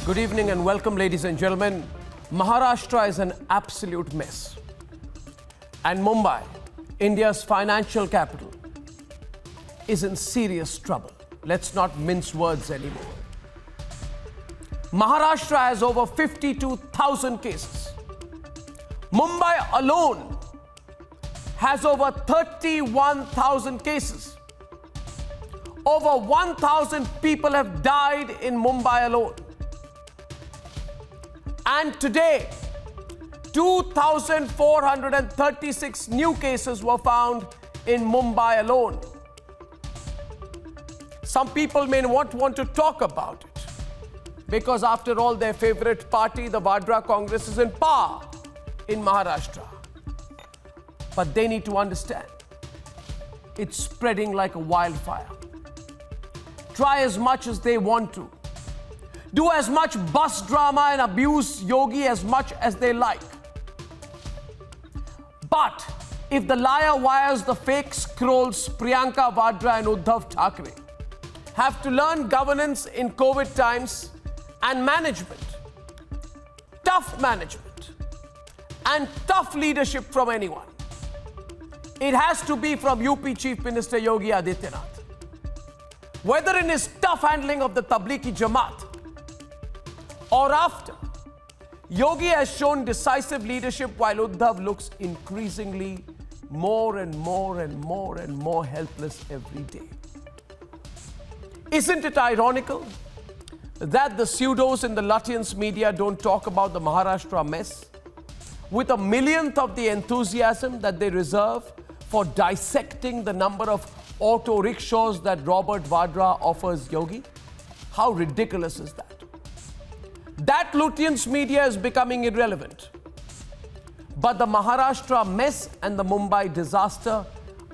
Good evening and welcome, ladies and gentlemen. Maharashtra is an absolute mess. And Mumbai, India's financial capital, is in serious trouble. Let's not mince words anymore. Maharashtra has over 52,000 cases. Mumbai alone has over 31,000 cases. Over 1,000 people have died in Mumbai alone. And today, 2,436 new cases were found in Mumbai alone. Some people may not want to talk about it because, after all, their favorite party, the Vadra Congress, is in power in Maharashtra. But they need to understand, it's spreading like a wildfire. Try as much as they want to. Do as much bus drama and abuse Yogi as much as they like. But if the liar wires, the fake scrolls, Priyanka Vadra and Uddhav Thackeray have to learn governance in COVID times and management, tough management and tough leadership from anyone, it has to be from UP Chief Minister Yogi Adityanath. Whether in his tough handling of the Tablighi Jamaat or after, Yogi has shown decisive leadership while Uddhav looks increasingly more and more helpless every day. Isn't it ironical that the pseudos in the Lutyens media don't talk about the Maharashtra mess with a millionth of the enthusiasm that they reserve for dissecting the number of auto rickshaws that Robert Vadra offers Yogi? How ridiculous is that? That Lutyens media is becoming irrelevant. But the Maharashtra mess and the Mumbai disaster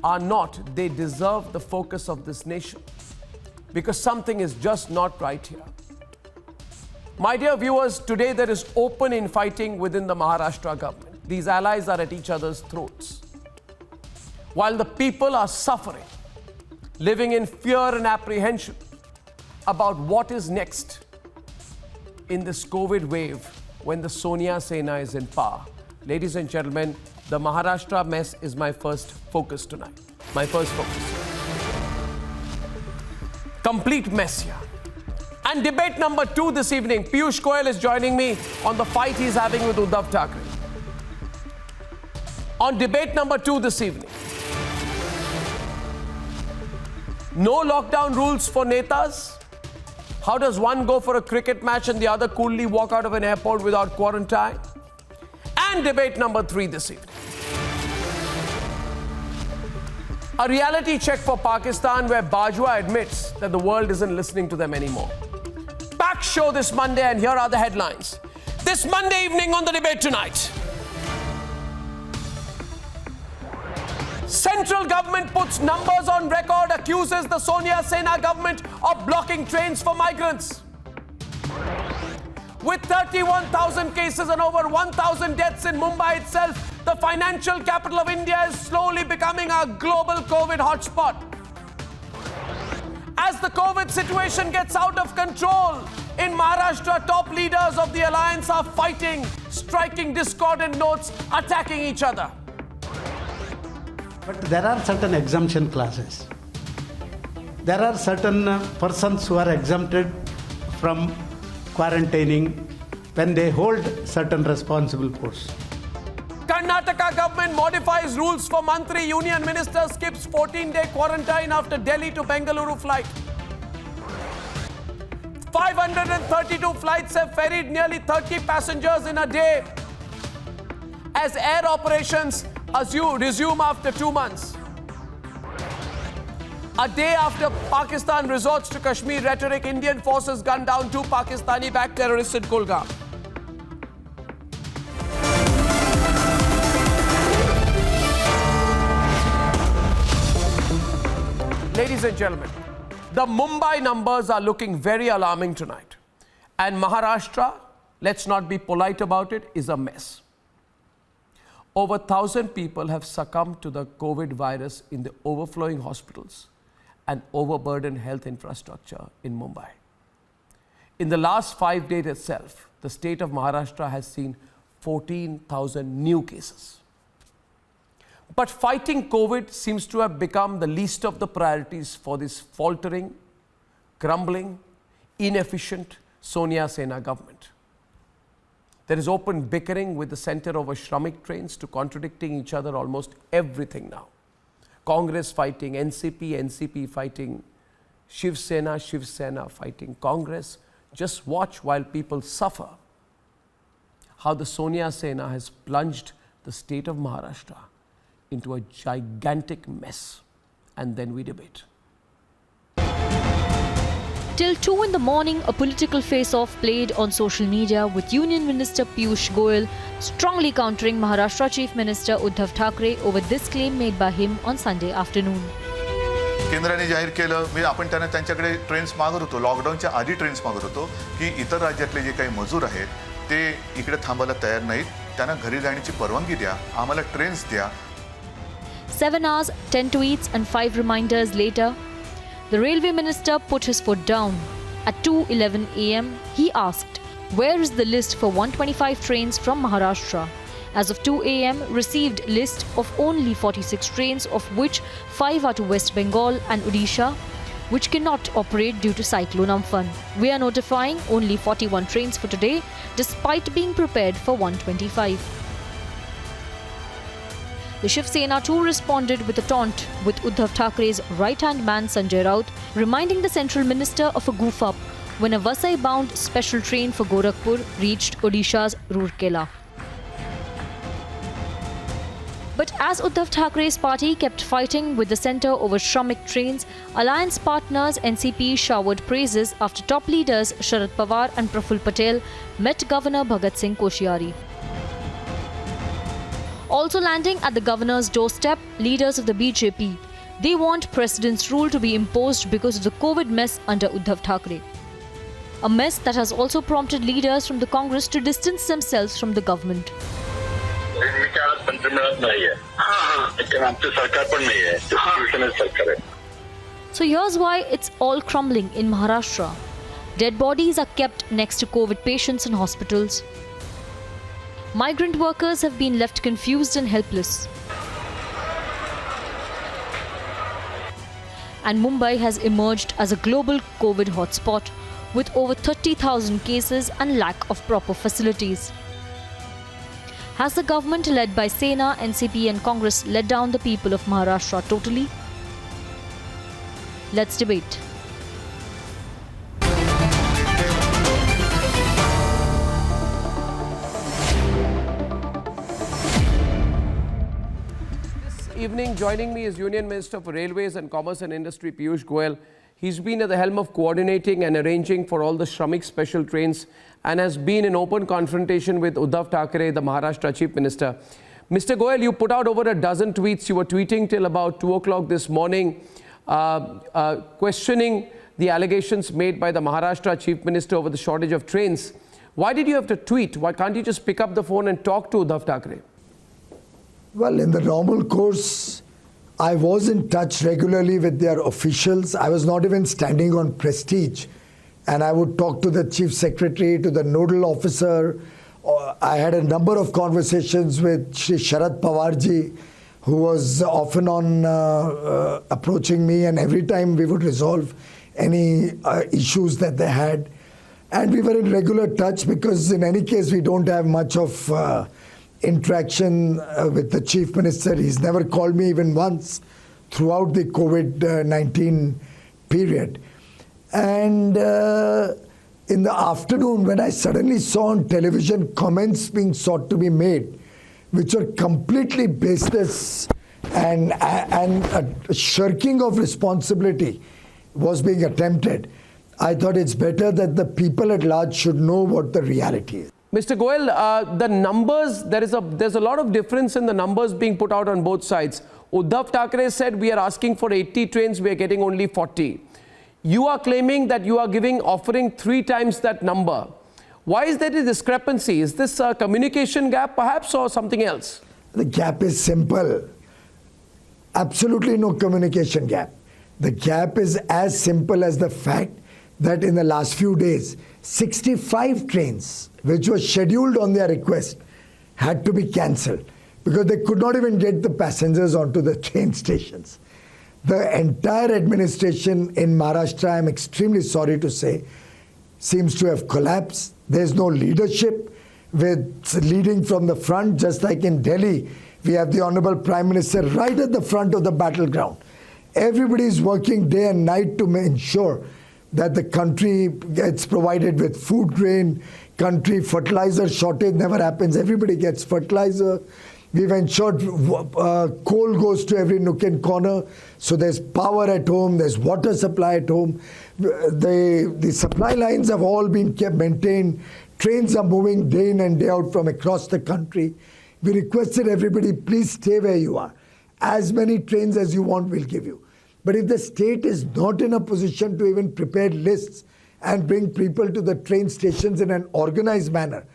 are not. They deserve the focus of this nation because something is just not right here. My dear viewers, today there is open infighting within the Maharashtra government. These allies are at each other's throats. While the people are suffering, living in fear and apprehension about what is next in this COVID wave when the Sonia Sena is in power. Ladies and gentlemen, the Maharashtra mess is my first focus tonight. My first focus. Complete mess here. And debate number 2 this evening. Piyush Goyal is joining me on the fight he's having with Uddhav Thackeray. On debate number 2 this evening. No lockdown rules for netas. How does one go for a cricket match and the other coolly walk out of an airport without quarantine? And debate number 3 this evening. A reality check for Pakistan where Bajwa admits that the world isn't listening to them anymore. Packed show this Monday, and here are the headlines. This Monday evening on the debate tonight. Central government puts numbers on record, accuses the Sonia Sena government of blocking trains for migrants. With 31,000 cases and over 1,000 deaths in Mumbai itself, the financial capital of India is slowly becoming a global COVID hotspot. As the COVID situation gets out of control, in Maharashtra, top leaders of the alliance are fighting, striking discordant notes, attacking each other. But there are certain exemption clauses. There are certain persons who are exempted from quarantining when they hold certain responsible posts. Karnataka government modifies rules for Mantri. Union minister skips 14-day quarantine after Delhi to Bengaluru flight. 532 flights have ferried nearly 30 passengers in a day as air operations resume after 2 months. A day after Pakistan resorts to Kashmir rhetoric, Indian forces gunned down 2 Pakistani-backed terrorists in Kulgam. Ladies and gentlemen, the Mumbai numbers are looking very alarming tonight. And Maharashtra, let's not be polite about it, is a mess. Over 1,000 people have succumbed to the COVID virus in the overflowing hospitals and overburdened health infrastructure in Mumbai. In the last 5 days itself, the state of Maharashtra has seen 14,000 new cases. But fighting COVID seems to have become the least of the priorities for this faltering, crumbling, inefficient Sonia Sena government. There is open bickering with the center over Shramik trains to contradicting each other almost everything now. Congress fighting NCP, NCP fighting Shiv Sena, Shiv Sena fighting Congress. Just watch while people suffer how the Sonia Sena has plunged the state of Maharashtra into a gigantic mess. And then we debate. Till 2 in the morning, a political face-off played on social media with Union Minister Piyush Goyal strongly countering Maharashtra Chief Minister Uddhav Thackeray over this claim made by him on Sunday afternoon. केंद्राने जाहीर केलं म्हणजे आपण त्यांच्याकडे trains मागत होतो, लॉकडाऊनच्या आधी ट्रेन्स मागत होतो की इतर राज्यातले जे काही मजूर आहेत ते इकडे थांबायला तयार नाहीत, त्यांना घरी जाण्याची परवानगी द्या, आम्हाला ट्रेन्स द्या. 7 hours, 10 tweets and 5 reminders later, the railway minister put his foot down. At 2:11 a.m, he asked, where is the list for 125 trains from Maharashtra? As of 2 a.m, received list of only 46 trains, of which 5 are to West Bengal and Odisha, which cannot operate due to Cyclone Amphan. We are notifying only 41 trains for today, despite being prepared for 125. The Shiv Sena too responded with a taunt with Uddhav Thackeray's right-hand man Sanjay Raut, reminding the central minister of a goof-up when a Vasai-bound special train for Gorakhpur reached Odisha's Rourkela. But as Uddhav Thackeray's party kept fighting with the centre over Shramik trains, alliance partners NCP showered praises after top leaders Sharad Pawar and Praful Patel met Governor Bhagat Singh Koshyari. Also landing at the governor's doorstep, leaders of the BJP. They want President's rule to be imposed because of the COVID mess under Uddhav Thackeray. A mess that has also prompted leaders from the Congress to distance themselves from the government. So here's why it's all crumbling in Maharashtra. Dead bodies are kept next to COVID patients in hospitals. Migrant workers have been left confused and helpless. And Mumbai has emerged as a global COVID hotspot with over 30,000 cases and lack of proper facilities. Has the government led by Sena, NCP and Congress let down the people of Maharashtra totally? Let's debate. Evening, joining me is Union Minister for Railways and Commerce and Industry Piyush Goyal. He's been at the helm of coordinating and arranging for all the Shramik special trains and has been in open confrontation with Uddhav Thackeray, the Maharashtra Chief Minister. Mr. Goyal, you put out over a dozen tweets. You were tweeting till about 2 o'clock this morning, questioning the allegations made by the Maharashtra Chief Minister over the shortage of trains. Why did you have to tweet? Why can't you just pick up the phone and talk to Uddhav Thackeray? Well, in the normal course, I was in touch regularly with their officials. I was not even standing on Prestige. And I would talk to the Chief Secretary, to the nodal officer. I had a number of conversations with Shri Sharad Pawarji, who was often on approaching me, and every time we would resolve any issues that they had. And we were in regular touch because in any case, we don't have much of interaction with the Chief Minister. He's never called me even once throughout the COVID-19 period. And in the afternoon, when I suddenly saw on television comments being sought to be made, which are completely baseless and a shirking of responsibility was being attempted, I thought it's better that the people at large should know what the reality is. Mr. Goyal, the numbers, there's a lot of difference in the numbers being put out on both sides. Uddhav Thackeray said we are asking for 80 trains, we are getting only 40. You are claiming that you are offering 3 times that number. Why is there a discrepancy? Is this a communication gap perhaps or something else? The gap is simple. Absolutely no communication gap. The gap is as simple as the fact that in the last few days, 65 trains which were scheduled on their request had to be cancelled because they could not even get the passengers onto the train stations. The entire administration in Maharashtra, I'm extremely sorry to say, seems to have collapsed. There's no leadership with leading from the front, just like in Delhi. We have the Honorable Prime Minister right at the front of the battleground. Everybody is working day and night to ensure that the country gets provided with food grain, country fertilizer shortage never happens. Everybody gets fertilizer. We've ensured coal goes to every nook and corner. So there's power at home, there's water supply at home. The supply lines have all been kept maintained. Trains are moving day in and day out from across the country. We requested everybody, please stay where you are. As many trains as you want, we'll give you. But if the state is not in a position to even prepare lists and bring people to the train stations in an organized manner,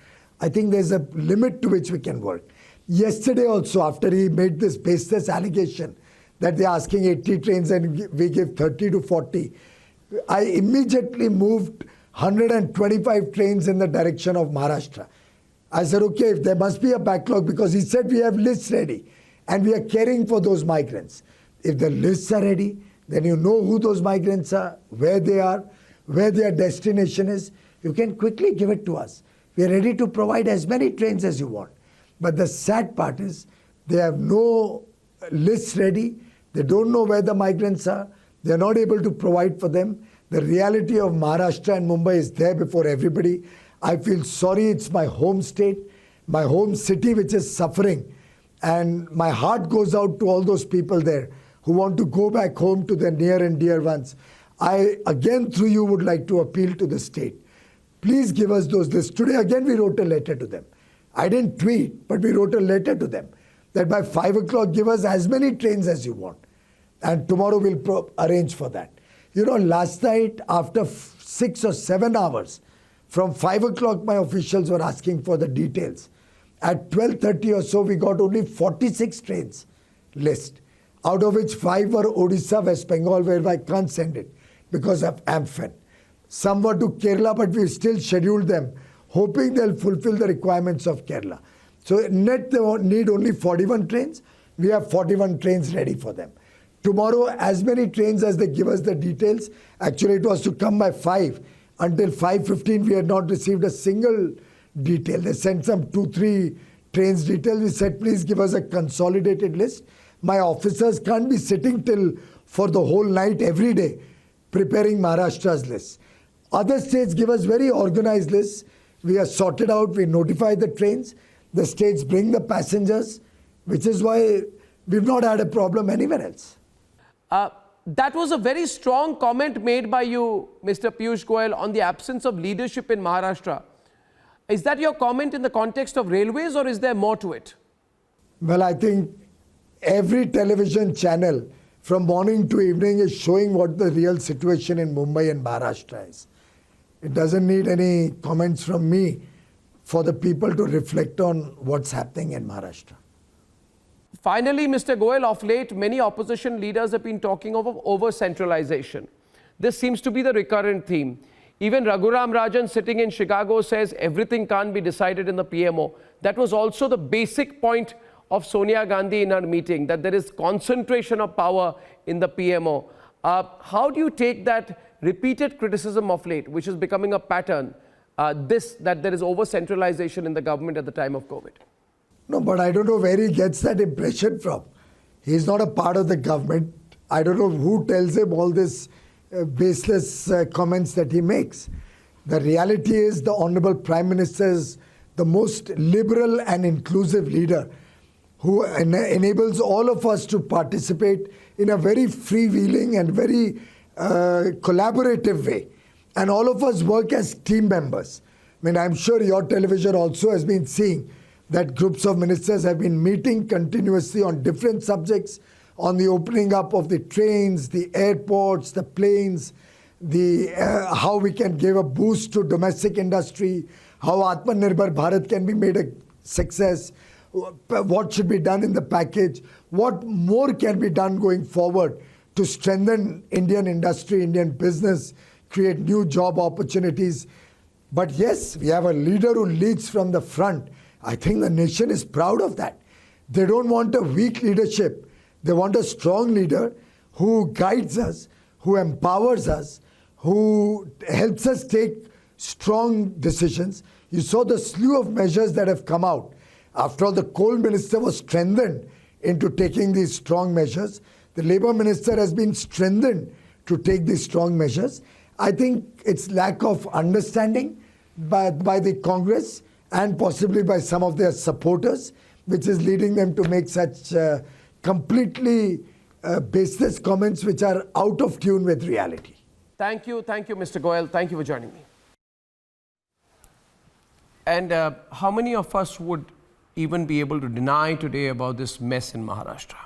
I think there's a limit to which we can work. Yesterday also, after he made this baseless allegation that they're asking 80 trains and we give 30 to 40, I immediately moved 125 trains in the direction of Maharashtra. I said, okay, if there must be a backlog, because he said we have lists ready and we are caring for those migrants. If the lists are ready, then you know who those migrants are, where they are, where their destination is. You can quickly give it to us. We are ready to provide as many trains as you want. But the sad part is they have no lists ready. They don't know where the migrants are. They are not able to provide for them. The reality of Maharashtra and Mumbai is there before everybody. I feel sorry, it's my home state, my home city which is suffering. And my heart goes out to all those people there who want to go back home to their near and dear ones. I, again, through you, would like to appeal to the state. Please give us those lists. Today, again, we wrote a letter to them. I didn't tweet, but we wrote a letter to them that by 5 o'clock, give us as many trains as you want. And tomorrow we'll arrange for that. You know, last night, after 6 or 7 hours, from 5 o'clock, my officials were asking for the details. At 12:30 or so, we got only 46 trains list, out of which 5 were Odisha, West Bengal, where I can't send it because of Amphen. Some were to Kerala, but we still scheduled them, hoping they'll fulfill the requirements of Kerala. So net, they need only 41 trains. We have 41 trains ready for them. Tomorrow, as many trains as they give us the details. Actually, it was to come by 5. Until 5:15, we had not received a single detail. They sent some 2-3 trains details. We said, please give us a consolidated list. My officers can't be sitting till for the whole night every day preparing Maharashtra's list. Other states give us very organized lists. We are sorted out. We notify the trains. The states bring the passengers, which is why we've not had a problem anywhere else. That was a very strong comment made by you, Mr. Piyush Goyal, on the absence of leadership in Maharashtra. Is that your comment in the context of railways, or is there more to it? Well, I think every television channel from morning to evening is showing what the real situation in Mumbai and Maharashtra is. It doesn't need any comments from me for the people to reflect on what's happening in Maharashtra. Finally, Mr. Goyal, of late, many opposition leaders have been talking of over-centralization. This seems to be the recurrent theme. Even Raghuram Rajan, sitting in Chicago, says everything can't be decided in the PMO. That was also the basic point of Sonia Gandhi in her meeting, that there is concentration of power in the PMO. How do you take that repeated criticism of late, which is becoming a pattern, that there is over-centralization in the government at the time of COVID? No, but I don't know where he gets that impression from. He's not a part of the government. I don't know who tells him all this baseless comments that he makes. The reality is the Honorable Prime Minister is the most liberal and inclusive leader who enables all of us to participate in a very freewheeling and very collaborative way. And all of us work as team members. I mean, I'm sure your television also has been seeing that groups of ministers have been meeting continuously on different subjects, on the opening up of the trains, the airports, the planes, how we can give a boost to domestic industry, how Atmanirbhar Bharat can be made a success, what should be done in the package, what more can be done going forward to strengthen Indian industry, Indian business, create new job opportunities. But yes, we have a leader who leads from the front. I think the nation is proud of that. They don't want a weak leadership. They want a strong leader who guides us, who empowers us, who helps us take strong decisions. You saw the slew of measures that have come out. After all, the coal minister was strengthened into taking these strong measures. The labor minister has been strengthened to take these strong measures. I think it's lack of understanding by the Congress and possibly by some of their supporters, which is leading them to make such completely baseless comments which are out of tune with reality. Thank you, Mr. Goyal. Thank you for joining me. And how many of us would even be able to deny today about this mess in Maharashtra?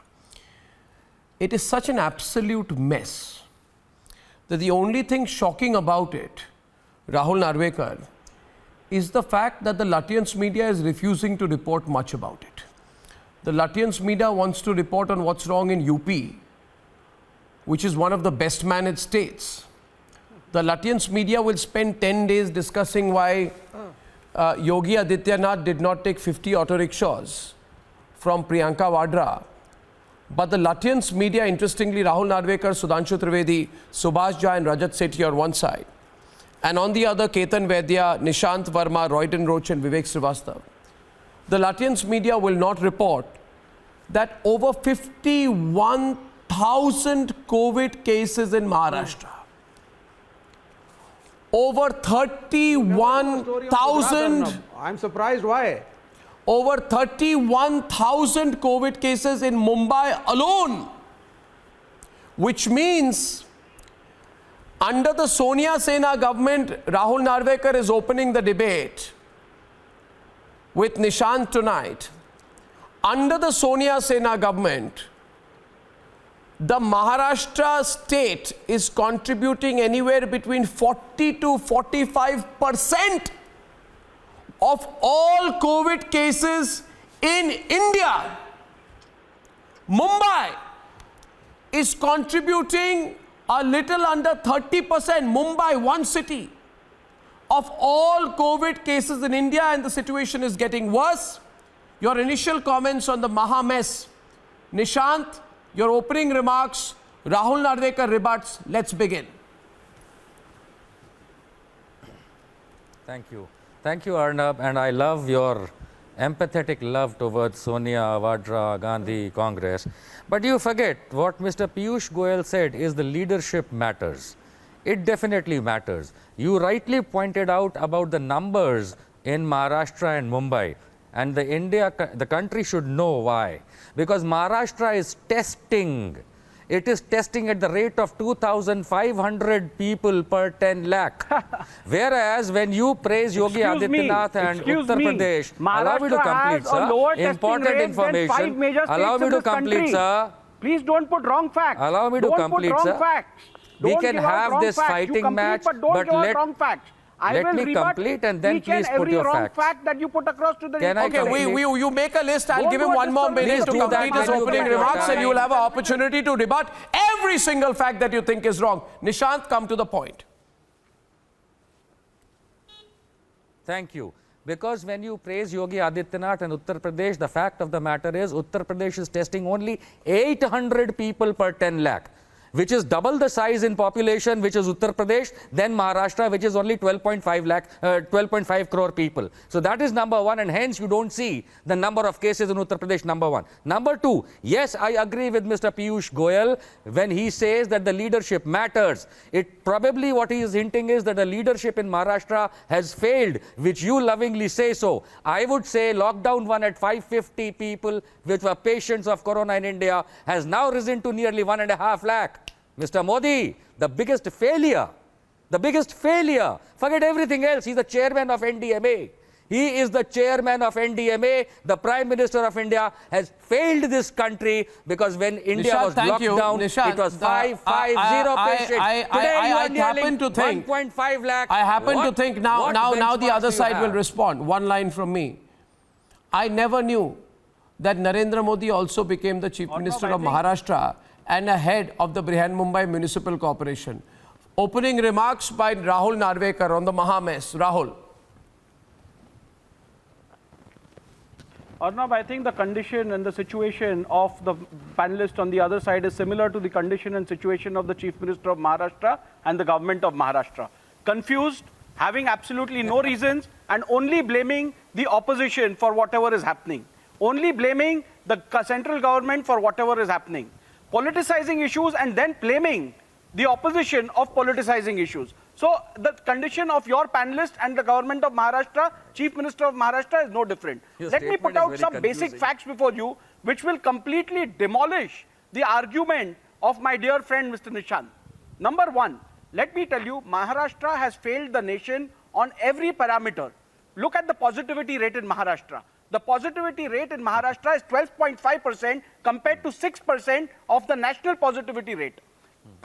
It is such an absolute mess that the only thing shocking about it, Rahul Narvekar, is the fact that the Lutyens media is refusing to report much about it. The Lutyens media wants to report on what's wrong in UP, which is one of the best managed states. The Lutyens media will spend 10 days discussing why Yogi Adityanath did not take 50 auto rickshaws from Priyanka Vadra. But the Lutyens media, interestingly, Rahul Narvekar, Sudhanshu Trivedi, Subhash Jha and Rajat Sethi on one side. And on the other, Ketan Vaidya, Nishant Verma, Royden Roach and Vivek Srivastav. The Lutyens media will not report that over 51,000 COVID cases in Maharashtra. Over 31,000. I'm surprised why. Over 31,000 COVID cases in Mumbai alone. Which means under the Sonia Sena government, Rahul Narvekar is opening the debate with Nishant tonight. Under the Sonia Sena government, the Maharashtra state is contributing anywhere between 40 to 45% of all COVID cases in India. Mumbai is contributing a little under 30%, Mumbai, one city, of all COVID cases in India, and the situation is getting worse. Your initial comments on the Maha mess. Nishant, your opening remarks, Rahul Narvekar rebuts. Let's begin. Thank you. Thank you, Arnab, and I love your empathetic love towards Sonia, Vadra, Gandhi, Congress. But you forget what Mr. Piyush Goyal said is the leadership matters. It definitely matters. You rightly pointed out about the numbers in Maharashtra and Mumbai. And the country should know why. Because Maharashtra is testing. It is testing at the rate of 2,500 people per 10 lakh. Whereas when you praise Yogi Adityanath and Uttar Pradesh, allow me to complete, sir. Important information. Allow me to complete, sir. Please don't put wrong facts. Allow me to complete, sir. We can have this fighting match, but let me complete and then please put your facts. Fact that you put across to the You make a list. I'll give him one more minute to complete his opening remarks, and you will have an opportunity to rebut every single fact that you think is wrong. Nishant, come to the point. Thank you. Because when you praise Yogi Adityanath and Uttar Pradesh, the fact of the matter is Uttar Pradesh is testing only 800 people per 10 lakh. Which is double the size in population, which is Uttar Pradesh, then Maharashtra, which is only 12.5 crore people. So that is number one, and hence you don't see the number of cases in Uttar Pradesh, number one. Number two, yes, I agree with Mr. Piyush Goyal when he says that the leadership matters. It probably what he is hinting is that the leadership in Maharashtra has failed, which you lovingly say so. I would say lockdown 1 at 550 people, which were patients of corona in India, has now risen to nearly 1.5 lakh. Mr. Modi, the biggest failure, forget everything else, he's the chairman of NDMA. He is the chairman of NDMA. The Prime Minister of India has failed this country because when India was locked down, it was 550 patients. I happen to think 1.5 lakh. I happen to think now the other side will respond. One line from me. I never knew that Narendra Modi also became the Chief Minister of Maharashtra and a head of the Brihan Mumbai Municipal Corporation. Opening remarks by Rahul Narvekar on the Maha mess. Rahul. Arnab, I think the condition and the situation of the panelists on the other side is similar to the condition and situation of the Chief Minister of Maharashtra and the government of Maharashtra. Confused, having absolutely no reasons, and only blaming the opposition for whatever is happening. Only blaming the central government for whatever is happening. Politicizing issues and then blaming the opposition of politicizing issues. So the condition of your panelist and the government of Maharashtra, Chief Minister of Maharashtra, is no different. Your Let me put statement is out very some confusing. basic facts before you, which will completely demolish the argument of my dear friend Mr. Nishant. Number one, let me tell you, Maharashtra has failed the nation on every parameter. Look at the positivity rate in Maharashtra. The positivity rate in Maharashtra is 12.5% compared to 6% of the national positivity rate.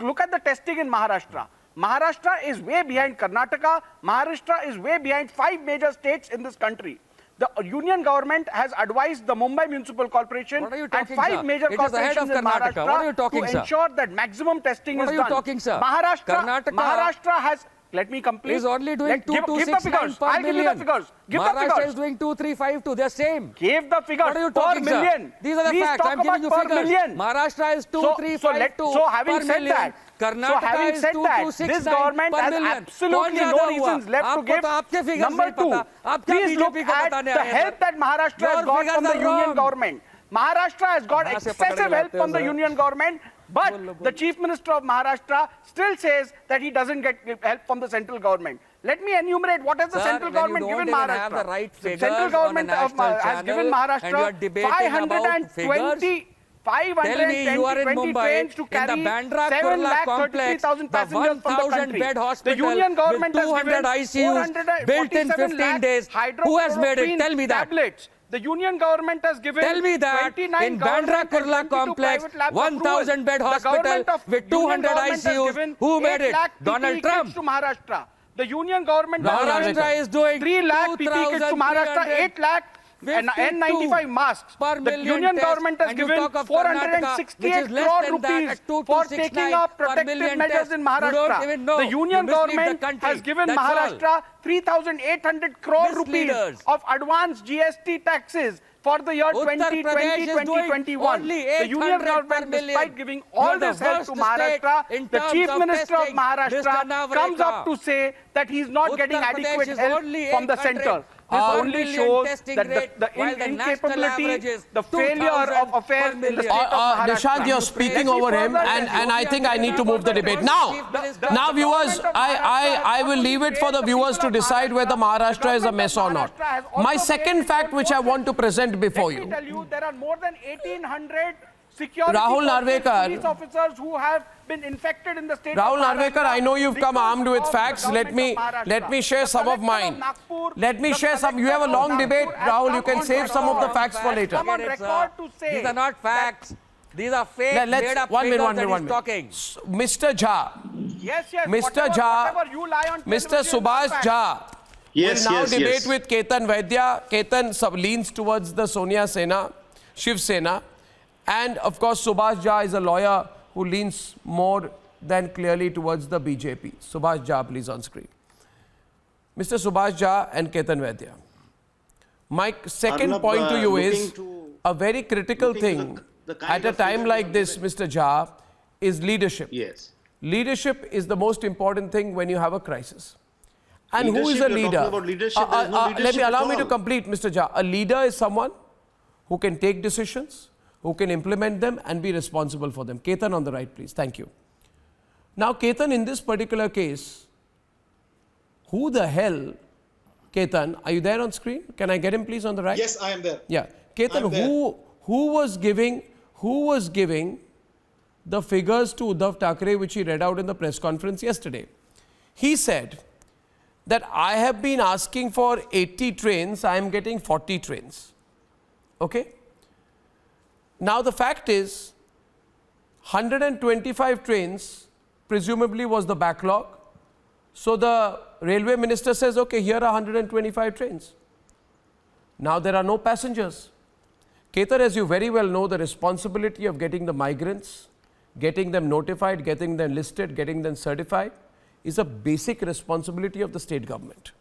Look at the testing in Maharashtra. Maharashtra is way behind Karnataka. Maharashtra is way behind 5 major states in this country. The union government has advised the Mumbai Municipal Corporation What are you and talking, 5 sir? major It is ahead corporations of in Karnataka. Maharashtra What are you talking, to sir? ensure that maximum testing What is are you done. talking, sir? Maharashtra Karnataka has, let me complete. is only doing Give the 2269 figures. per I'll give you the million. figures. Give the Maharashtra figures. is doing 2352. They're same. Give the figures What are you per talking, sir? million. These are the Please facts. talk I'm giving you about per figures. million. Maharashtra is So 2352 having per said million. that, Karnataka is this 2269 government per has million. absolutely कौन no ज्यादा reasons हुआ? left to आपको give. तो आपके figures Number नहीं two, पता. आप क्या please look BJP को at बताने the आए हैं, help sir? that Maharashtra Your has got figures from the are union wrong. government. Maharashtra has got कहाँ से पकड़ के excessive help लाते हो, from the sir? union government, but the Chief Minister of Maharashtra still says that he doesn't get help from the central government. Let me enumerate what has the Sir, central when you government don't given even Maharashtra. have the right The figures central on a government national has given channel and you are Maharashtra debating about 520 Tell me, you are in 520 Mumbai, trains to in carry the Bandra Kurla complex, 7,33,000 the passengers from the 1,000 country. bed hospital The union government with has 200 given ICUs built in 15 days. Who has made it? Tell me that. Tablets. The union government has given Tell me that 29 in Bandra government and Kurla 22 complex, private labs 1,000 bed approvals. The hospital government of with union 200 government has ICUs. given Who made 8 it? lakh Donald PPE Trump. kits to Maharashtra. The union government Maharashtra is doing 3 lakh PPE kits to Maharashtra, 8 lakh and 52 N95 masks. per The million union tests, government has and you given talk of Karnataka, which is 468 less crore than that rupees at for 2269 taking up per protective million measures tests. in You don't Maharashtra. even know. The You union mislead the government country. has given That's all. Maharashtra 3,800 crore rupees Misleaders. of advanced GST taxes for the year Uttar 2020, Pradesh is doing 2021. only The union 800 per government, million. despite giving You are all the this help to worst state Maharashtra, in the terms Chief of Minister of testing. Mr. Maharashtra comes up to say that he's not getting Uttar Pradesh adequate is help only from the 800 center. This per only million shows testing that rate, the while the national average incapability, is the failure 2,000 of affairs per in the state million. of Maharashtra. Nishant, you're speaking over him, and I think I need to move the debate. Now, viewers, I will leave it for the viewers to decide whether Maharashtra is a mess or not. My second fact, which I want to present before Let me you. tell you, there are more than 1,800 security Rahul forces, Narvekar. police officers who have been infected in the state Rahul of Maharashtra. Narvekar, I know you've come because armed with of the facts. Let me government of Maharashtra. share some of The mine. collector of Nagpur- Let me the share some. You have a collector of long debate, Nagpur has Rahul. You come can on save some of the record. facts for later. Come on Forget it, record sir. to say These are not facts. These are fake, Let's made-up one minute, figures one that minute, he's one talking. minute. Mr. Jha, Yes, Mr. whatever you lie on Mr. television, Subhash facts. Jha Yes, will now yes, debate yes. with Ketan Vaidya. Ketan leans towards the Sonia Sena, Shiv Sena. And of course, Subhash Jha is a lawyer who leans more than clearly towards the BJP. Subhash Jha, please, on screen. Mr. Subhash Jha and Ketan Vaidya. My second Arnab, point to you looking is to- a very critical looking to thing the kind at a of time figure like you this, have Mr. Jha, is leadership. Yes. Leadership is the most important thing when you have a crisis. And who is a Leadership, you're leader? talking about leadership, there is no Let me leadership allow at me to all. complete, Mr. Jha. A leader is someone who can take decisions, who can implement them and be responsible for them. Ketan on the right, please. Thank you. Now, Ketan, in this particular case, who the hell, Ketan, are you there on screen? Can I get him, please, on the right? Yes, I am there. Yeah. Ketan, I'm there. who was giving the figures to Uddhav Thackeray which he read out in the press conference yesterday? He said that I have been asking for 80 trains, I am getting 40 trains. Okay? Now the fact is 125 trains presumably was the backlog. So the railway minister says, okay, here are 125 trains. Now there are no passengers. Ketan, as you very well know, the responsibility of getting the migrants, getting them notified, getting them listed, getting them certified is a basic responsibility of the state government.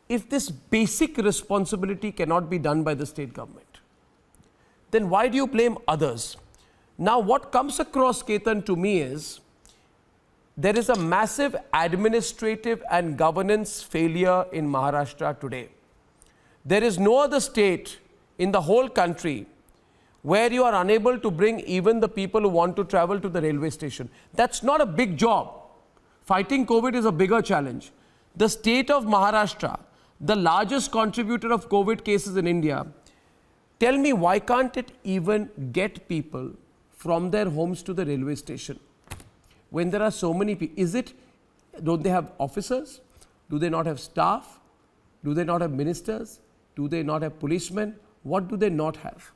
If this basic responsibility cannot be done by the state government, then why do you blame others? Now, what comes across, Ketan, to me is there is a massive administrative and governance failure in Maharashtra today. There is no other state in the whole country where you are unable to bring even the people who want to travel to the railway station. That's not a big job. Fighting COVID is a bigger challenge. The state of Maharashtra, the largest contributor of COVID cases in India, tell me, why can't it even get people from their homes to the railway station? When there are so many people, don't they have officers? Do they not have staff? Do they not have ministers? Do they not have policemen? What do they not have?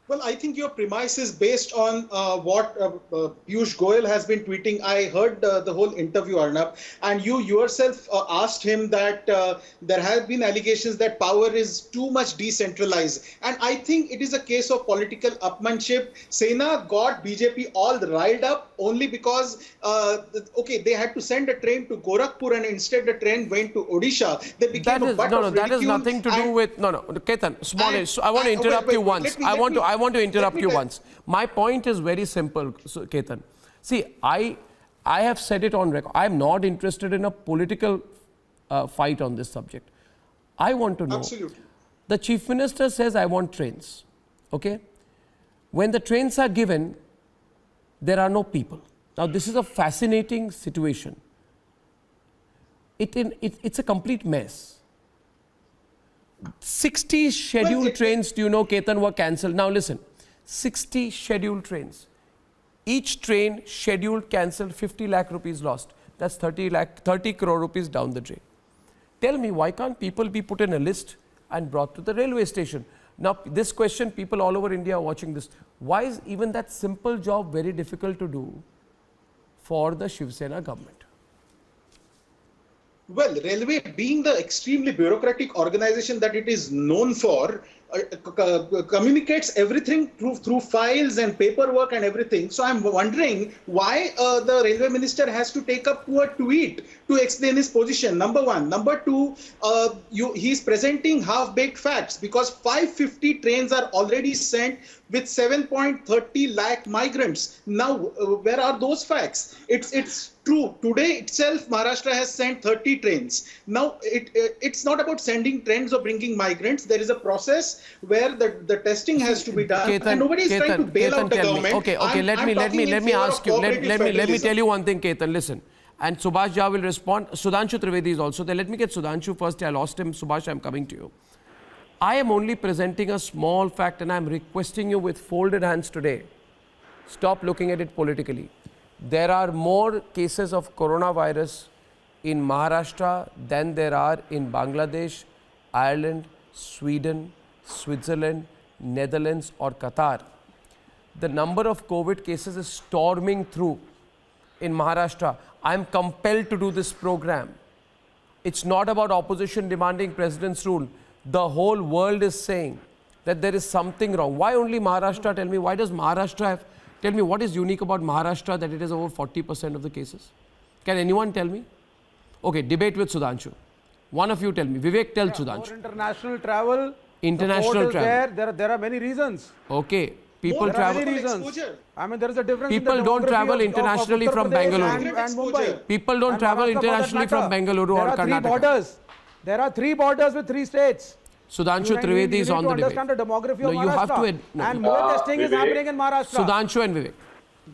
Well, I think your premise is based on what Piyush Goyal has been tweeting. I heard the whole interview, Arnab, and you yourself asked him that there have been allegations that power is too much decentralized. And I think it is a case of political upmanship. Sena got BJP all riled up only because, they had to send a train to Gorakhpur and instead the train went to Odisha. They became a butt of ridicule. That has nothing to do with, Ketan, smallish. I want to interrupt you once. I want to interrupt you once. My point is very simple, Ketan. See, I have said it on record. I am not interested in a political fight on this subject. I want to know. Absolutely. The Chief Minister says, I want trains. Okay? When the trains are given, there are no people. Now, this is a fascinating situation. It's a complete mess. 60 scheduled trains, do you know, Ketan, were cancelled. Now listen, 60 scheduled trains. Each train scheduled, cancelled, 50 lakh rupees lost. That's 30 crore rupees down the drain. Tell me, why can't people be put in a list and brought to the railway station? Now, this question, people all over India are watching this. Why is even that simple job very difficult to do for the Shiv Sena government? Well, Railway, being the extremely bureaucratic organization that it is known for, communicates everything through files and paperwork and everything. So I'm wondering why the railway minister has to take up to a tweet to explain his position. Number one. Number two, he's presenting half-baked facts because 550 trains are already sent with 7.30 lakh migrants. Now, where are those facts? It's true. Today itself, Maharashtra has sent 30 trains. Now, it's not about sending trains or bringing migrants. There is a process where the testing has to be done, and nobody is trying to bail out the government. Okay. Let me ask you. Let me tell you one thing, Ketan. Listen. And Subhash Jha will respond. Sudhanshu Trivedi is also there. Let me get Sudhanshu first. I lost him. Subhash, I'm coming to you. I am only presenting a small fact and I'm requesting you with folded hands today. Stop looking at it politically. There are more cases of coronavirus in Maharashtra than there are in Bangladesh, Ireland, Sweden, Switzerland, Netherlands or Qatar. The number of COVID cases is storming through in Maharashtra. I am compelled to do this program. It's not about opposition demanding president's rule. The whole world is saying that there is something wrong. Why only Maharashtra? Tell me, why does Maharashtra have... Tell me, what is unique about Maharashtra that it is over 40% of the cases? Can anyone tell me? Okay, debate with Sudhanshu. One of you tell me. Vivek, tell Sudhanshu. For international travel. International travel. There are many reasons. Okay. People travel. Many reasons. I mean, there is a difference. People don't travel internationally from Bengaluru. And Mumbai. People don't travel internationally from Bengaluru or Karnataka. There are 3 borders with 3 states. Sudhanshu Trivedi is on the debate. You understand the demography of you have to. And more testing is happening in Maharashtra. Sudhanshu and Vivek.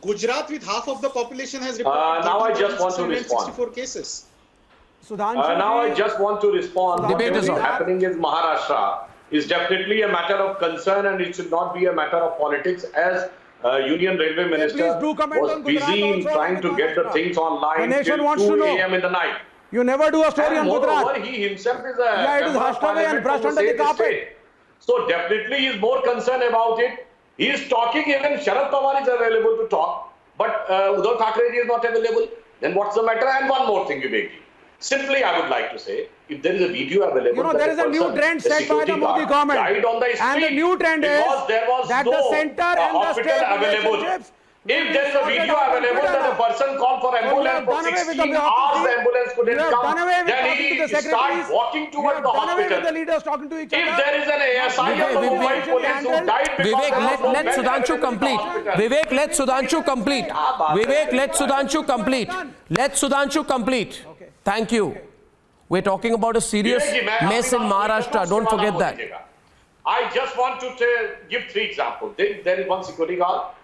Gujarat with half of the population has reported now I just want to respond. 64 cases. Sudhanshu, now I just want to respond. Debate is Whatever is happening in Maharashtra is definitely a matter of concern and it should not be a matter of politics, as Union Railway Minister was busy in trying to get the things online till 2 a.m. in the night. You never do a story on Gujarat. Moreover, he himself is a it is hushed away and brushed under the carpet. So definitely he is more concerned about it. He is talking, even Sharad Pawar is available to talk, but Uddhav Thackeray is not available. Then what's the matter? And one more thing, Vivek. Simply, I would like to say, if there is a video available, you know, there is a new trend set by the Modi government, on the and the new trend is that the center and the state relationships If there is a video available that a person called for ambulance for 16 hours, the ambulance couldn't come, then he starts walking towards the hospital. The leaders talking to each other. If there is an ASI of the Mumbai police who died because Vivek, let Sudhanshu complete. Vivek, let Sudhanshu complete. Vivek, let Sudhanshu complete. Let Sudhanshu complete. Thank you. We're talking about a serious mess in Maharashtra. Don't forget that. I just want to give 3 examples. There is one security guard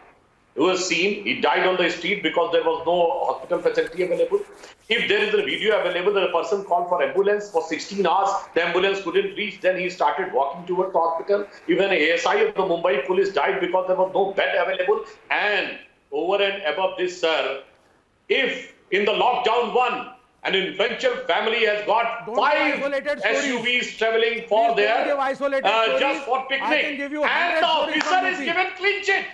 who was seen. He died on the street because there was no hospital facility available. If there is a video available that a person called for ambulance for 16 hours, the ambulance couldn't reach, then he started walking towards the hospital. Even an ASI of the Mumbai police died because there was no bed available. And over and above this, sir, if in the lockdown 1, an influential family has got 5 SUVs traveling for just for picnic, and the officer is given clean sheet.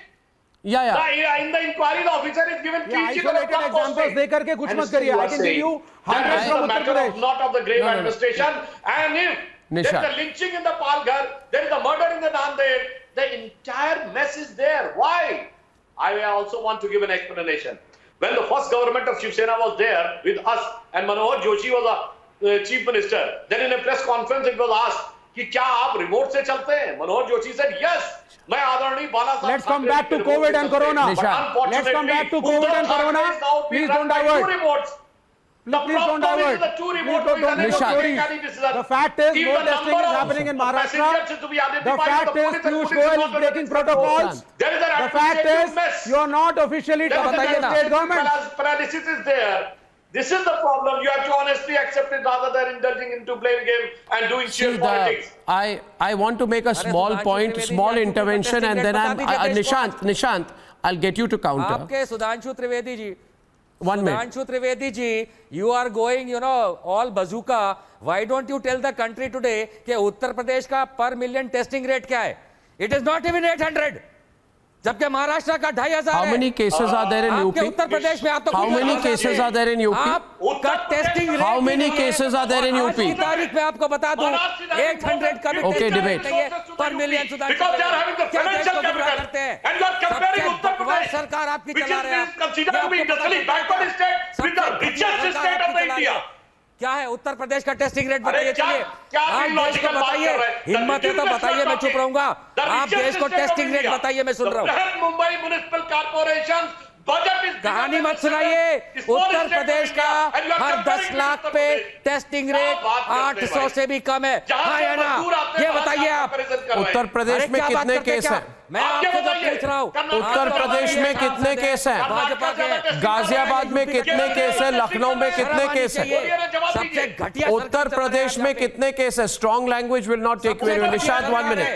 Yeah. In the inquiry, the officer is given clean sheet. Isolated examples दे करके कुछ मत करिए. I can give you hundreds from Uttar Pradesh. Not of the grave administration. And if there is a lynching in the Palghar, there is a murder in the Nanded, the entire mess is there. Why? I also want to give an explanation. When the first government of Shiv Sena was there with us and Manohar Joshi was the chief minister, then in a press conference it was asked कि क्या आप remote से चलते हैं? Manohar Joshi said yes. मैं आदरणीय बाला साहब. Let's come back to COVID and Corona. Let's come back to COVID and Corona. Please don't divert. Please don't divert. The fact is, no testing is happening in Maharashtra. The fact is, Piyush Goyal is breaking protocols. The fact is, you are not officially talking to the state government. Paralysis is there. This is the problem. You have to honestly accept it rather than indulging into blame game and doing sheer politics. I want to make a small point, small intervention, and then Nishant, I'll get you to counter. Okay, Sudhanshu Trivedi ji. 1 minute. Sudhanshu Trivedi ji, you are going, all bazooka. Why don't you tell the country today कि उत्तर प्रदेश का per million testing rate क्या है? It is not even 800. जबकि महाराष्ट्र का 2500 है. How many cases are there in UP? Uttar Pradesh में आप तो How many cases are there in UP? आपका testing rate How many cases are there in UP? आज की तारीख में आपको बता दूं 800 का भी Okay, debate. पर मिलियन सुधार Because they are having the financial capital and you are comparing Uttar Pradesh, सरकार आपकी which चला रहे हैं. is considered to be industrially backward state with the richest state of India. क्या है उत्तर प्रदेश का टेस्टिंग रेट बताइए. चलिए क्या आप देश को बताइए. हिम्मत है तो बताइए, मैं चुप रहूंगा. आप देश को टेस्टिंग रेट बताइए, मैं सुन रहा हूँ. मुंबई म्युनिसिपल कॉर्पोरेशन कहानी मत सुनाइए. उत्तर प्रदेश का हर 10 लाख पे टेस्टिंग रेट 800 से भी कम है. हाँ या ना, ये बताइए आप. उत्तर प्रदेश में कितने केस हैं? मैं आपसे तो पूछ रहा हूँ. उत्तर प्रदेश में कितने केस हैं? भाजपा के गाजियाबाद में कितने केस हैं? लखनऊ में कितने केस हैं? सबसे घटिया उत्तर प्रदेश में कितने केस हैं? Strong language will not take you anywhere. Nishant, 1 minute.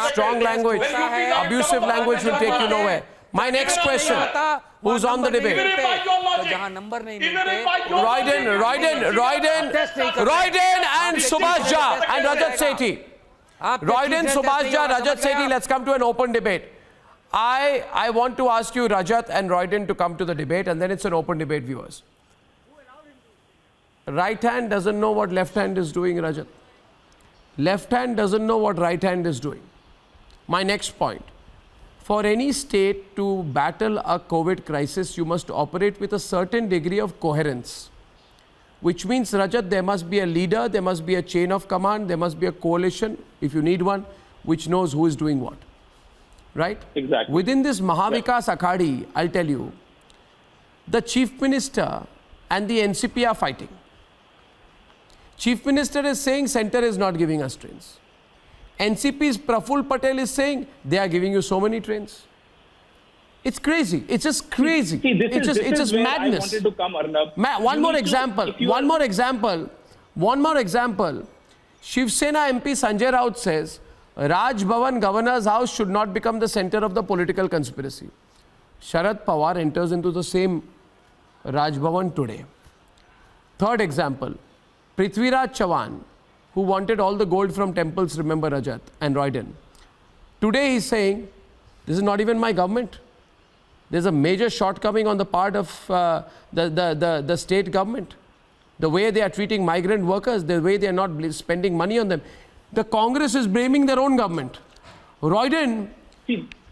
Strong language, abusive language will take you nowhere. My next question, who's on the debate? जहाँ नंबर नहीं मिलते. Royden and Subhash Jha and Rajat Sethi. Royden, Subhash Jha, Rajat Sethi, let's come to an open debate. I want to ask you, Rajat and Royden, to come to the debate, and then it's an open debate, viewers. Right hand doesn't know what left hand is doing, Rajat. Left hand doesn't know what right hand is doing. My next point. For any state to battle a COVID crisis, you must operate with a certain degree of coherence. Which means, Rajat, there must be a leader, there must be a chain of command, there must be a coalition, if you need one, which knows who is doing what. Right? Exactly. Within this Mahavikas Aghadi, I'll tell you, the Chief Minister and the NCP are fighting. Chief Minister is saying center is not giving us trains. NCP's Praful Patel is saying they are giving you so many trains. It's crazy. It's just crazy. See, it's just madness. I wanted to come, Arnab. One more example. Shiv Sena MP Sanjay Raut says Raj Bhavan Governor's House should not become the center of the political conspiracy. Sharad Pawar enters into the same Raj Bhavan today. Third example, Prithviraj Chavan, who wanted all the gold from temples, remember Rajat and Royden. Today he's saying, this is not even my government. There's a major shortcoming on the part of the state government. The way they are treating migrant workers, the way they are not spending money on them. The Congress is blaming their own government. Royden,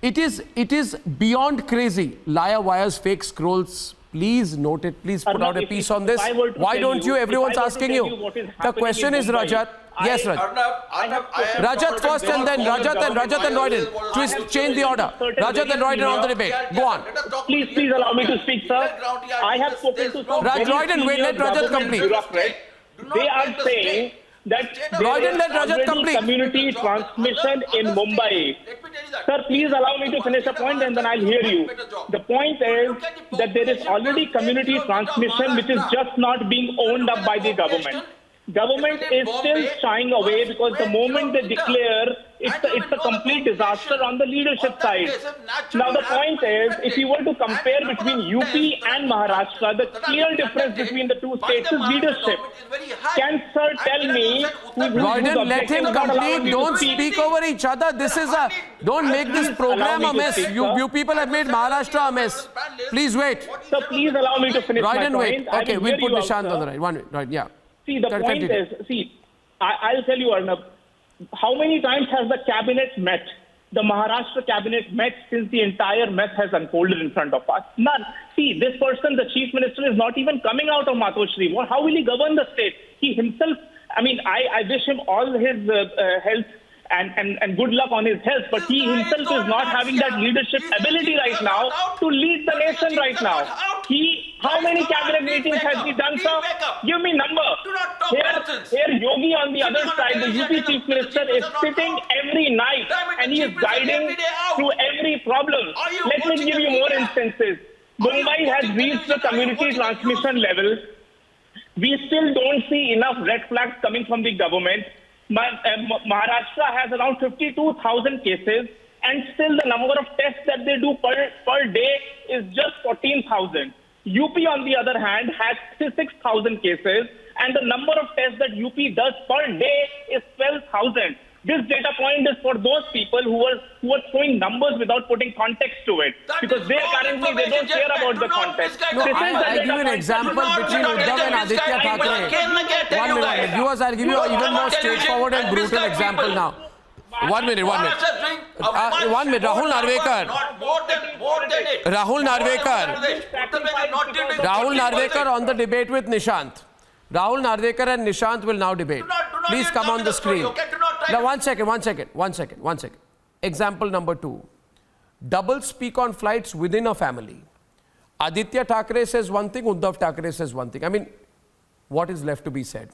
It is beyond crazy. Liar wires, fake scrolls. Please note it. Please put out a piece on this. Why don't you? Everyone's asking you. The question is Rajat. Yes, Rajat. Rajat first and then Rajat and Roydon. Twist, change the order. Rajat and Roydon on the debate. Go on. Please allow me to speak, sir. I have spoken to some very Roydon, wait, let senior Rajat government complete. bureaucrats. They are saying that Roydon, let there is Rajat already complete. community transmission in Mumbai. Sir, please allow me to finish a point and then I'll hear you. The point is that there is already community transmission which is just not being owned up by the government. Government is still shying away because the moment they declare, it's a complete disaster on the leadership side. Now the point is, if you were to compare between UP and Maharashtra, the clear difference between the two states is leadership. Can sir tell me Roydon, let him complete. Don't speak over each other. This is a... Don't make this program a mess. You people have made Maharashtra a mess. Please wait. Sir, please allow me to finish Roydon, my wait. point. Okay, we'll put Nishant on the right. 1 minute. Right, yeah. See, the point is, I'll tell you, Arnab, how many times has the cabinet met? The Maharashtra cabinet met since the entire mess has unfolded in front of us? None. See, this person, the chief minister, is not even coming out of Matoshri. How will he govern the state? He himself, I mean, I wish him all his health and good luck on his health, but he himself is not having that leadership ability right now to lead the nation right now. How many cabinet meetings has he done, sir? Give me number. Here Yogi on the other side, the UP chief minister, is sitting every night and he is guiding through every problem. Let me give you more instances. Mumbai has reached the community transmission level. We still don't see enough red flags coming from the government. Maharashtra has around 52,000 cases and still the number of tests that they do per day is just 14,000. UP, on the other hand, has 66,000 cases and the number of tests that UP does per day is 12,000. This data point is for those people who are throwing numbers without putting context to it. Because they currently they don't care about the context. No, I'll give you an example between Uddhav and Aditya Thackeray. 1 minute. Viewers, I'll give you an even more straightforward and brutal example now. 1 minute. 1 minute. 1 minute. Rahul Narvekar. Rahul Narvekar on the debate with Nishant. Rahul Narvekar and Nishant will now debate. Please come on the screen. Now, one second. Example number 2. Double speak on flights within a family. Aditya Thackeray says one thing, Uddhav Thackeray says one thing. I mean, what is left to be said?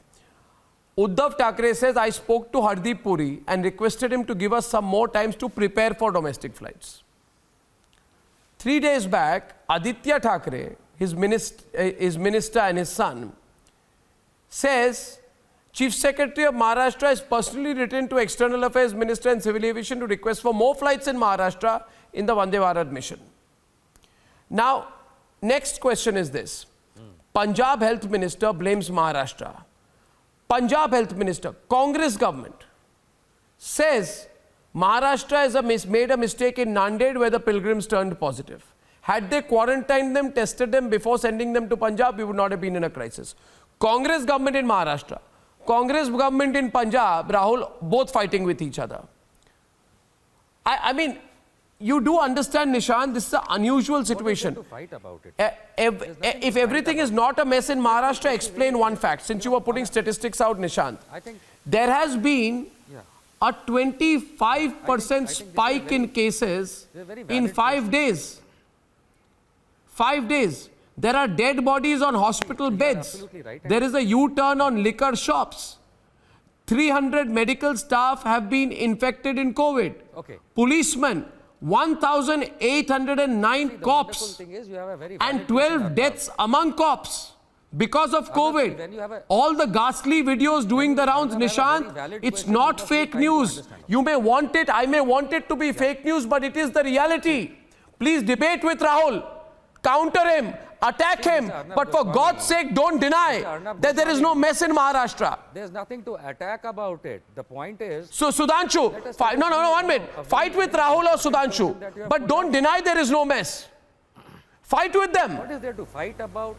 Uddhav Thackeray says, I spoke to Hardeep Puri and requested him to give us some more time to prepare for domestic flights. 3 days back, Aditya Thackeray, his minister and his son, says, Chief Secretary of Maharashtra has personally written to External Affairs Minister and Civil Aviation to request for more flights in Maharashtra in the Vande Bharat mission. Now, next question is this. Punjab Health Minister blames Maharashtra. Punjab Health Minister, Congress government, says Maharashtra has made a mistake in Nanded where the pilgrims turned positive. Had they quarantined them, tested them before sending them to Punjab, we would not have been in a crisis. Congress government in Maharashtra, Congress government in Punjab, Rahul, both fighting with each other. I mean, you do understand, Nishant, this is an unusual situation. To fight about it? If everything is not a mess in Maharashtra, explain one fact. Since you were putting statistics out, Nishant, I think there has been a 25% spike in cases in 5 days. 5 days. There are dead bodies on hospital beds. Right. There is a U-turn on liquor shops. 300 medical staff have been infected in COVID. Okay. Policemen, 1,809 cops thing is you have a very and valid 12 question, deaths among cops because of when you COVID. have All the ghastly videos doing the rounds, you have a very Nishant, valid it's question, not you must fake be trying to news. understand. You may want it, I may want it to be fake news, but it is the reality. Please debate with Rahul. Counter him, attack him, but for God's sake, don't deny that there is no mess in Maharashtra. There's nothing to attack about it. The point is... So Sudhanshu, fight, no, 1 minute. Fight with Rahul or Sudhanshu, but don't deny there is no mess. Fight with them. What is there to fight about?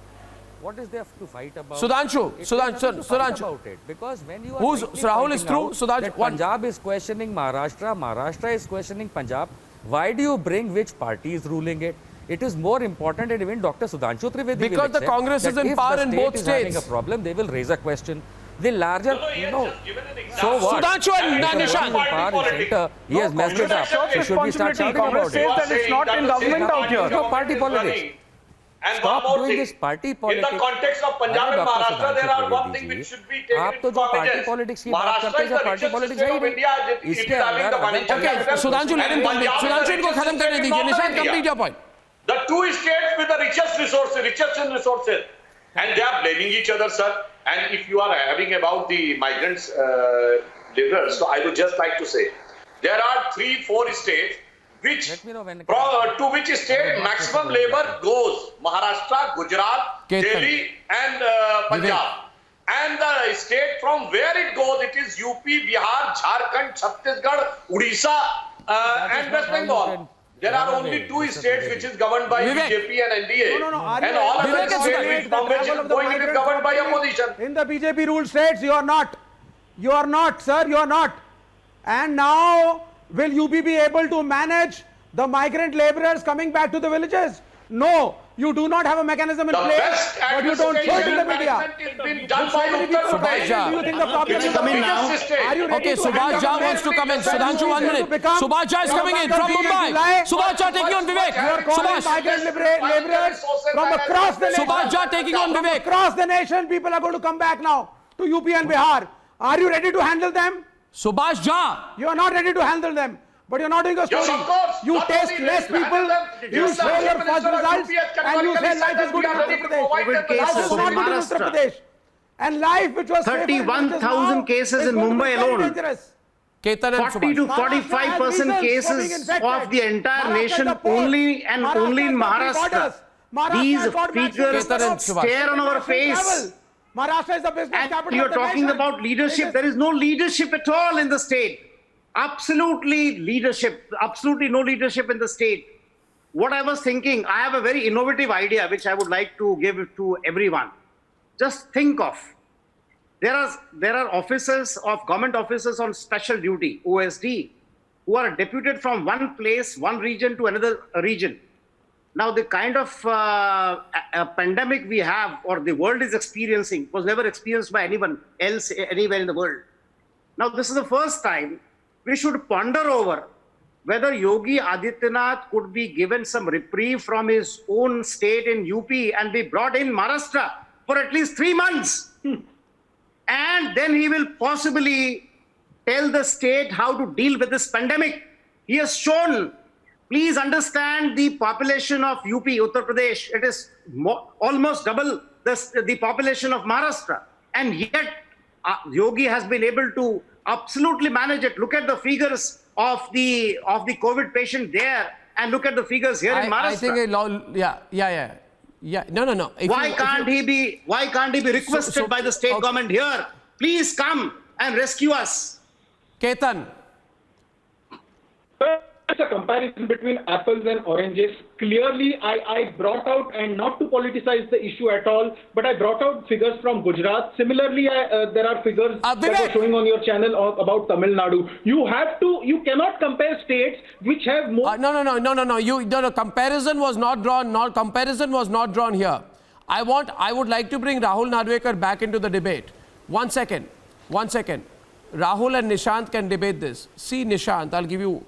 What is there to fight about? Sudhanshu, There's nothing to fight Sudhanshu. about it. Because when you are Who's rightly Rahul is pointing through? out Sudhanshu, that one. Punjab is questioning Maharashtra, Maharashtra is questioning Punjab. Why do you bring which party is ruling it? It is more important, and even Dr. Sudhanshu Trivedi will Because the accept Congress is that in if power the in state both is states. having a problem, they will raise a question. The larger, so what? Sudhanshu and If the Nishant. one in power in center, he has messed it up. Short So should we start responsibility. shouting Congress about it? says that it's not in government out here. No party politics. And Stop one more doing thing. this party In politics. the context of Punjab and Dr. Maharashtra, there are Sudhanshu one Trivedi thing ji, which should be taken आप into तो जो party cognizance. politics की बात Maharashtra करते is हैं, the party richest politics state है ही of नहीं। India. It is इसके having the अंदर financial अगर- Okay, capital. Sudhanshu, let him And complete. Punjab is the Sudhanshu, इनको richest खत्म state करने in दीजिए. Northern Nishant, India. complete your point. The two states with the richest resources, richest in resources, and they are blaming each other, sir. And if you are having about the migrants laborers, so I would just like to say, there are 3-4 states which Let me know when- to which state maximum labor goes: Maharashtra, Gujarat, Ketan. Delhi, and Punjab. And the state from where it goes, it is UP, Bihar, Jharkhand, Chhattisgarh, Odisha, and West Bengal. There are only 2 states which is governed by Vivek. BJP and NDA. No, and all other Vivek is states right. which from which is going, it is governed by opposition. In the BJP ruled states, you are not. You are not, sir, you are not. And now, will UP be able to manage the migrant laborers coming back to the villages? No, you do not have a mechanism in The place, best but you don't show it in the media. administration is being done by Uttar Subhash Pradesh. Jha. Do you think the problem is come in now. Biggest state. Are you ready Okay, to Subhash hand Jha over wants to come in. the Sudhanshu, 1 minute. Subhash Jha is coming in from Mumbai. Subhash Jha taking on Vivek. You are calling Subhash. migrant laborers from across the nation. Subhash Jha taking on From Vivek. across the nation, people are going to come back now to UP and Bihar. Are you ready to handle them? Subhash Jha. You are not ready to handle them. But you're not doing a story. Yes, of course. You Not taste only less ready to people, handle them, you yes, show the your Chief first Minister of results, UP has and you say categorically life said is good in that we are Uttar ready to Pradesh. provide them Life with is housing. not good in Uttar Maharashtra. Pradesh. And life which was safer, 31,000 cases in Mumbai alone. Dangerous. Ketan and 40 to Subhash. 45% cases of the entire nation only and only in Maharashtra. These figures Ketan and Subhash. stare on our face. Maharashtra is the business And capital you're of the talking nation. about leadership. There is no leadership at all in the state. Absolutely no leadership in the state. What I was thinking, I have a very innovative idea which I would like to give to everyone. Just think of, there are officers of government officers on special duty, OSD, who are deputed from one place, one region to another region. Now, the kind of pandemic we have, or the world is experiencing, was never experienced by anyone else anywhere in the world. Now, this is the first time we should ponder over whether Yogi Adityanath could be given some reprieve from his own state in UP and be brought in Maharashtra for at least 3 months. And then he will possibly tell the state how to deal with this pandemic. He has shown. Please understand the population of UP, Uttar Pradesh. It is almost double the population of Maharashtra. And yet, Yogi has been able to absolutely manage it. Look at the figures of the COVID patient there, and look at the figures here in Maharashtra. I think yeah. No. Why can't he be requested by the state government here? Please come and rescue us. Ketan. It's a comparison between apples and oranges. Clearly, I brought out, and not to politicize the issue at all, but I brought out figures from Gujarat. Similarly, there are figures that are showing on your channel about Tamil Nadu. You cannot compare states which have more. No. Comparison was not drawn. Comparison was not drawn here. I would like to bring Rahul Narvekar back into the debate. One second. Rahul and Nishant can debate this. See, Nishant, I'll give you,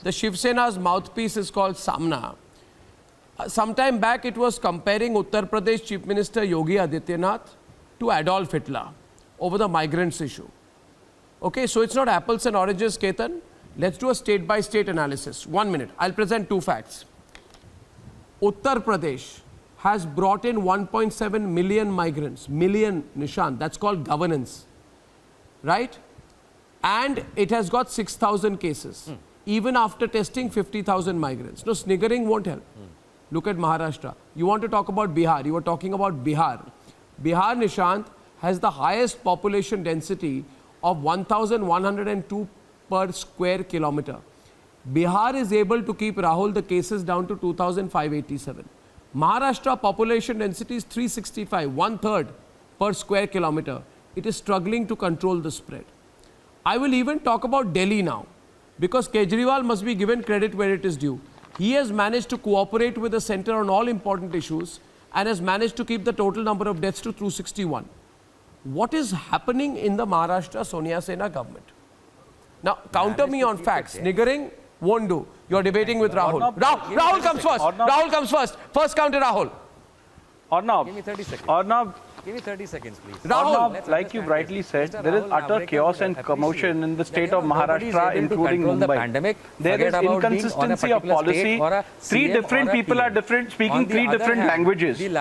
the Shiv Sena's mouthpiece is called Samna. Sometime back, it was comparing Uttar Pradesh Chief Minister Yogi Adityanath to Adolf Hitler over the migrants issue. Okay, so it's not apples and oranges, Ketan. Let's do a state-by-state analysis. 1 minute. I'll present 2 facts. Uttar Pradesh has brought in 1.7 million migrants. Million, Nishant. That's called governance. Right? And it has got 6,000 cases. Even after testing 50,000 migrants. No, sniggering won't help. Look at Maharashtra. You want to talk about Bihar. You were talking about Bihar. Bihar, Nishant, has the highest population density of 1,102 per square kilometer. Bihar is able to keep, Rahul, the cases down to 2,587. Maharashtra population density is 365, 1/3 per square kilometer. It is struggling to control the spread. I will even talk about Delhi now. because Kejriwal must be given credit where it is due. He has managed to cooperate with the centre on all important issues and has managed to keep the total number of deaths to 261. What is happening in the Maharashtra Sonia Sena government? Now, counter me on facts. Niggering won't do. You're debating with Rahul. Rahul comes first. Rahul comes first. First counter Rahul. Arnab, Give me 30 seconds. Arnab, Give me 30 seconds, please. Rahul. Arnab, like you rightly said, there is utter chaos and commotion in the state of Maharashtra, including Mumbai. There is inconsistency of policy. Three different people are speaking three different languages. The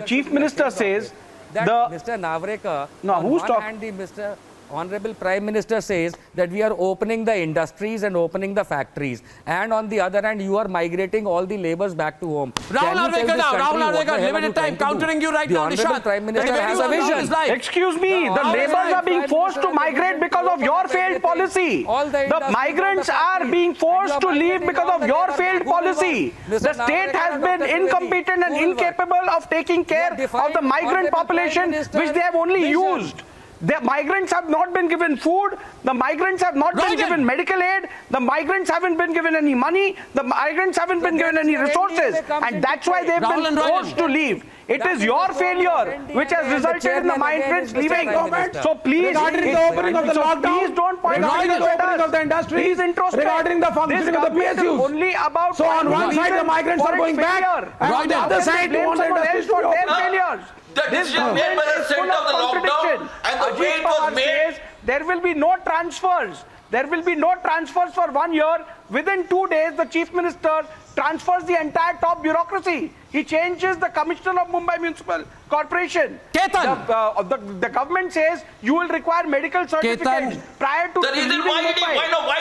chief minister says that Mr. Navrekar, no, who's talking? Mr. Honorable Prime Minister says that we are opening the industries and opening the factories, and on the other hand, you are migrating all the labours back to home. Rahul Navrekar, limited time, countering you right now, Nishant. Prime Minister has a vision. Excuse me, the labours are being forced to migrate because of your failed policy. The migrants are being forced to leave because of your failed policy. The state has been incompetent and incapable of taking care of the migrant population, which they have only used. The migrants have not been given food, the migrants have not been given medical aid, the migrants haven't been given any money, the migrants haven't been given any resources, and that's why they've been forced to leave. It is your failure which has resulted in the migrants leaving. So please, regarding the opening of the lockdown, please don't point out regarding the opening of the industry, please introspect. regarding the functioning of the PSUs. Only about so on one side the migrants are going back, and on the other side they want the industry for their failures. The decision made by the center of the lockdown and the way it was made. There will be no transfers. There will be no transfers for 1 year. Within 2 days, the Chief Minister transfers the entire top bureaucracy. He changes the Commissioner of Mumbai Municipal Corporation. The government says you will require medical certificates prior to leaving Mumbai.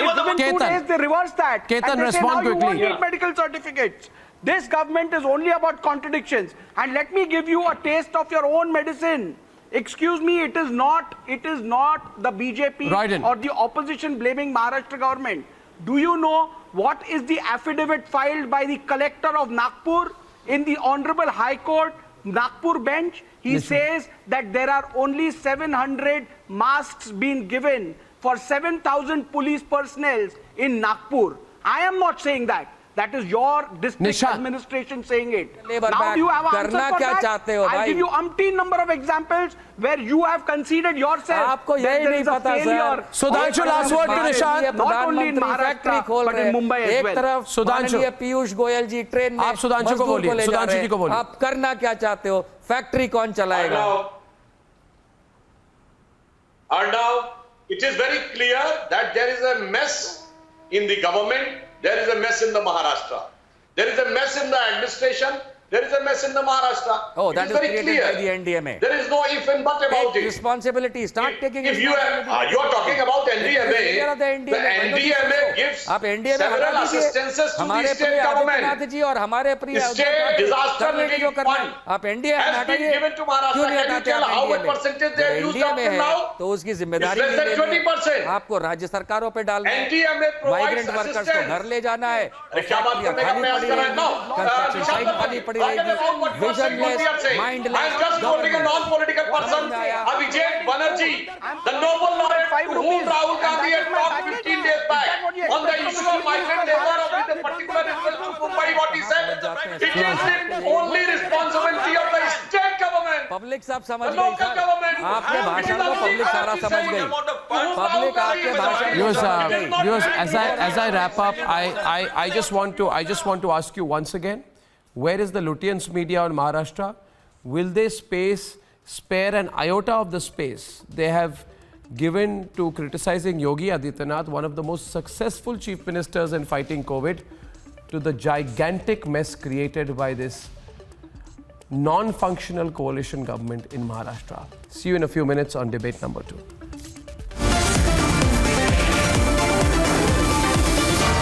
Within 2 days, they reverse that. And they say now you won't need medical certificates. This government is only about contradictions. And let me give you a taste of your own medicine. Excuse me, it is not the BJP or the opposition blaming Maharashtra government. Do you know what is the affidavit filed by the collector of Nagpur in the Honorable High Court, Nagpur bench? He says that there are only 700 masks being given for 7,000 police personnel in Nagpur. I am not saying that. That is your district administration saying it. Now do you have an answer for that? I'll give you umpteen number of examples where you have conceded yourself that there is a failure. Sudhanshu, last word to Nishant. Not only in Maharashtra, but in Mumbai as well. एक तरफ माननीय पीयूष गोयल जी train में सुधांशु को ले जा रहे हैं. आप करना क्या चाहते हो? फैक्ट्री कौन चलाएगा? Arnav, it is very clear that there is a mess in the government. There is a mess in the Maharashtra. There is a mess in the administration. There is a mess in the Maharashtra. Oh, that is created by the NDMA. There is no if and but about Take it. responsibility. Start taking if you are talking about NDMA, the NDMA gives several assistances to the state government. State disaster relief fund has been given to Maharashtra. Can you tell how much percentage they have used up to now? तो उसकी जिम्मेदारी It's less than 20%. आपको राज्य सरकारों पे डालना है. NDMA provides migrant workers को घर ले जाना है. क्या बात करने का प्रयास कर रहे हैं? कंस्ट्रक्शन साइट खाली पड़ी रहेगी. Visionless, mindless. I'm just quoting a non-political person, Abhijit Banerjee, the noble laureate whom Rahul Gandhi had talked 15 days back on the issue of migrant labor with a particular reference to Mumbai. What he said, it is the only responsibility of the state government. Public सब समझ The local गई. government. आपके भाषण को public सारा समझ गई. Public आपके भाषण को समझ गई. Viewers, as I wrap up, I just want to ask you once again, where is the Lutyens media on Maharashtra? Will they spare an iota of the space they have given to criticizing Yogi Adityanath, one of the most successful chief ministers in fighting COVID, to the gigantic mess created by this non-functional coalition government in Maharashtra? See you in a few minutes on debate number 2.